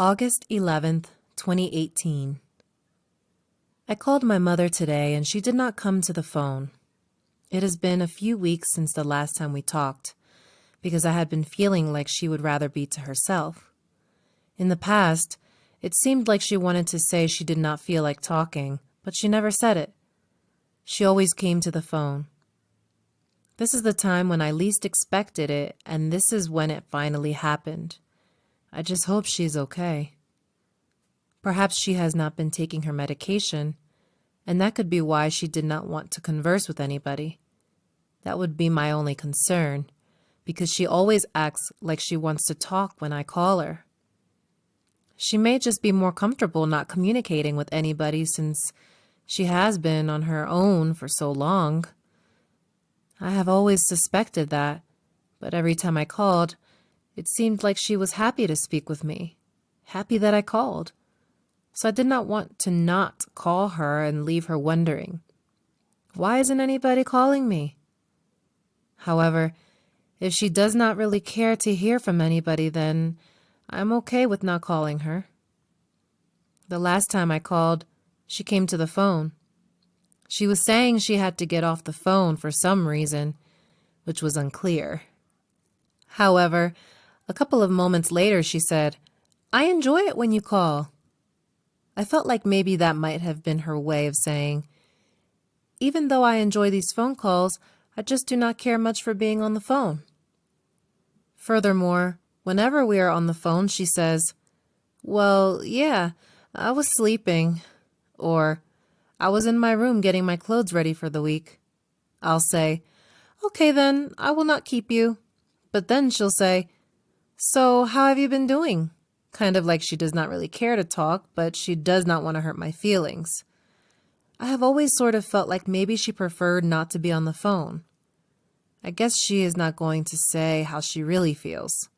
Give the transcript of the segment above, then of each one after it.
August 11th, 2018. I called my mother today and she did not come to the phone. It has been a few weeks since the last time we talked, because I had been feeling like she would rather be to herself. In the past, it seemed like she wanted to say she did not feel like talking, but she never said it. She always came to the phone. This is the time when I least expected it, and this is when it finally happened. I just hope she's okay. Perhaps she has not been taking her medication, and that could be why she did not want to converse with anybody. That would be my only concern, because she always acts like she wants to talk when I call her. She may just be more comfortable not communicating with anybody since she has been on her own for so long. I have always suspected that, but every time I called, it seemed like she was happy to speak with me, happy that I called. So I did not want to not call her and leave her wondering, why isn't anybody calling me? However, if she does not really care to hear from anybody, then I'm okay with not calling her. The last time I called, she came to the phone. She was saying she had to get off the phone for some reason, which was unclear. However, a couple of moments later she said, "I enjoy it when you call." I felt like maybe that might have been her way of saying, even though I enjoy these phone calls, I just do not care much for being on the phone. Furthermore, whenever we are on the phone, she says, "Well, yeah, I was sleeping," or "I was in my room getting my clothes ready for the week." I'll say, "Okay then, I will not keep you." But then she'll say, "So how have you been doing?" Kind of like she does not really care to talk, but she does not want to hurt my feelings. I have always sort of felt like maybe she preferred not to be on the phone. I guess she is not going to say how she really feels.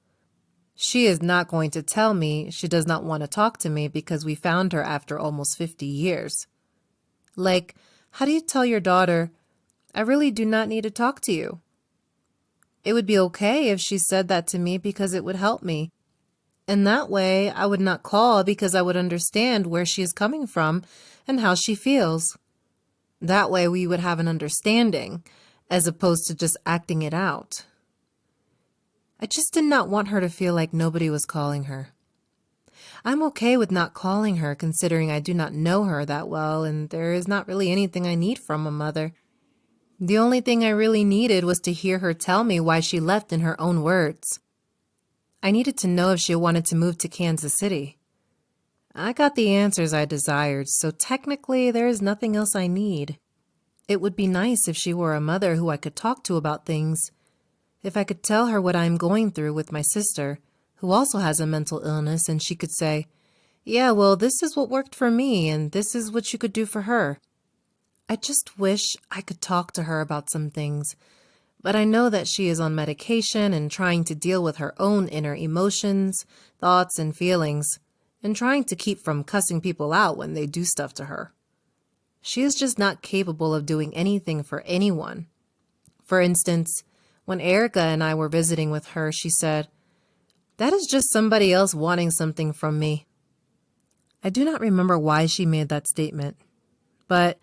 She is not going to tell me she does not want to talk to me because we found her after almost 50 years. Like, how do you tell your daughter, "I really do not need to talk to you"? It would be okay if she said that to me because it would help me. And that way, I would not call because I would understand where she is coming from and how she feels. That way, we would have an understanding, as opposed to just acting it out. I just did not want her to feel like nobody was calling her. I'm okay with not calling her, considering I do not know her that well, and there is not really anything I need from a mother. The only thing I really needed was to hear her tell me why she left in her own words. I needed to know if she wanted to move to Kansas City. I got the answers I desired, so technically there is nothing else I need. It would be nice if she were a mother who I could talk to about things. If I could tell her what I am going through with my sister, who also has a mental illness, and she could say, "Yeah, well, this is what worked for me, and this is what you could do for her." I just wish I could talk to her about some things, but I know that she is on medication and trying to deal with her own inner emotions, thoughts, and feelings, and trying to keep from cussing people out when they do stuff to her. She is just not capable of doing anything for anyone. For instance, when Erica and I were visiting with her, she said, "That is just somebody else wanting something from me." I do not remember why she made that statement, but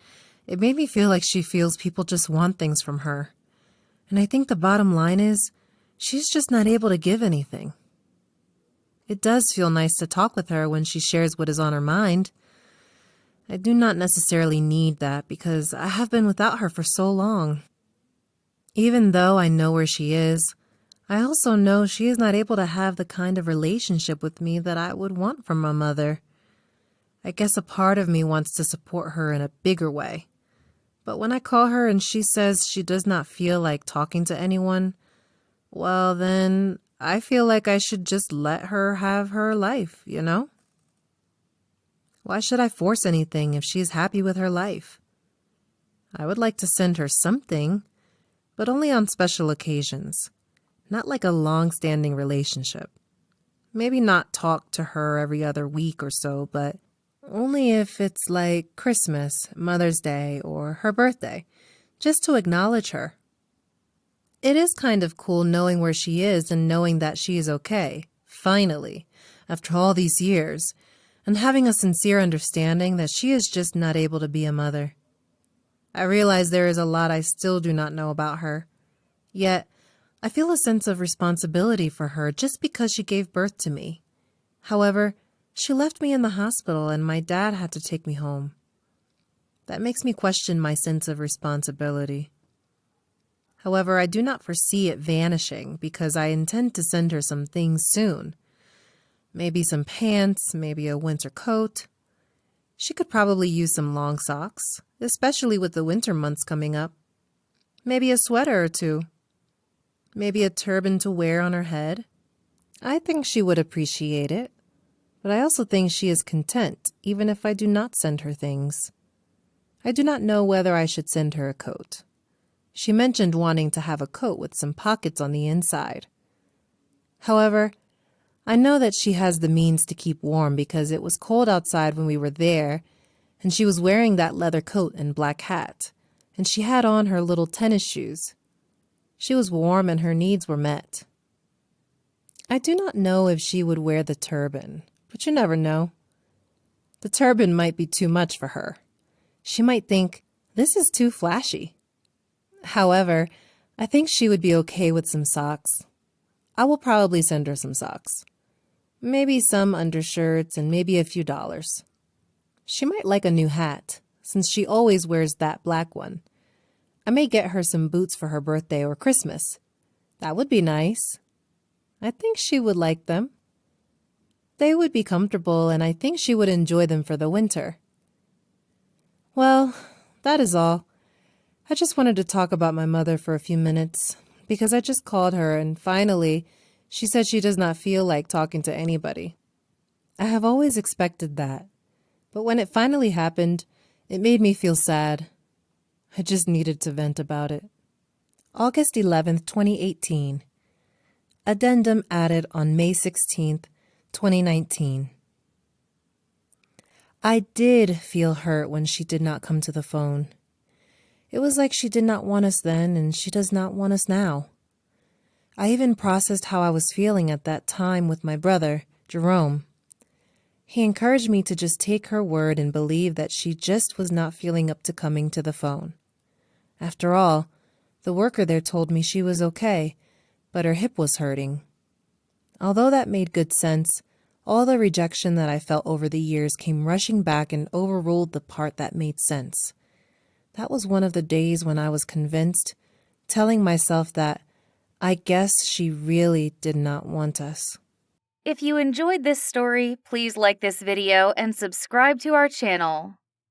it made me feel like she feels people just want things from her. And I think the bottom line is, she's just not able to give anything. It does feel nice to talk with her when she shares what is on her mind. I do not necessarily need that because I have been without her for so long. Even though I know where she is, I also know she is not able to have the kind of relationship with me that I would want from a mother. I guess a part of me wants to support her in a bigger way. But when I call her and she says she does not feel like talking to anyone, well then, I feel like I should just let her have her life, you know? Why should I force anything if she is happy with her life? I would like to send her something, but only on special occasions, not like a long-standing relationship. Maybe not talk to her every other week or so, but only if it's like Christmas, Mother's Day, or her birthday, just to acknowledge her. It is kind of cool knowing where she is and knowing that she is okay, finally, after all these years, and having a sincere understanding that she is just not able to be a mother. I realize there is a lot I still do not know about her, yet I feel a sense of responsibility for her just because she gave birth to me. However, she left me in the hospital and my dad had to take me home. That makes me question my sense of responsibility. However, I do not foresee it vanishing because I intend to send her some things soon. Maybe some pants, maybe a winter coat. She could probably use some long socks, especially with the winter months coming up. Maybe a sweater or two. Maybe a turban to wear on her head. I think she would appreciate it, but I also think she is content even if I do not send her things. I do not know whether I should send her a coat. She mentioned wanting to have a coat with some pockets on the inside. However, I know that she has the means to keep warm because it was cold outside when we were there, and she was wearing that leather coat and black hat, and she had on her little tennis shoes. She was warm and her needs were met. I do not know if she would wear the turban, but you never know. The turban might be too much for her. She might think, this is too flashy. However, I think she would be okay with some socks. I will probably send her some socks. Maybe some undershirts and maybe a few dollars. She might like a new hat, since she always wears that black one. I may get her some boots for her birthday or Christmas. That would be nice. I think she would like them. They would be comfortable and I think she would enjoy them for the winter. Well, that is all. I just wanted to talk about my mother for a few minutes because I just called her and finally she said she does not feel like talking to anybody. I have always expected that, but when it finally happened, it made me feel sad. I just needed to vent about it. August 11th, 2018. Addendum added on May 16th, 2019. I did feel hurt when she did not come to the phone. It was like she did not want us then and she does not want us now. I even processed how I was feeling at that time with my brother, Jerome. He encouraged me to just take her word and believe that she just was not feeling up to coming to the phone. After all, the worker there told me she was okay, but her hip was hurting. Although that made good sense, all the rejection that I felt over the years came rushing back and overruled the part that made sense. That was one of the days when I was convinced, telling myself that I guess she really did not want us. If you enjoyed this story, please like this video and subscribe to our channel.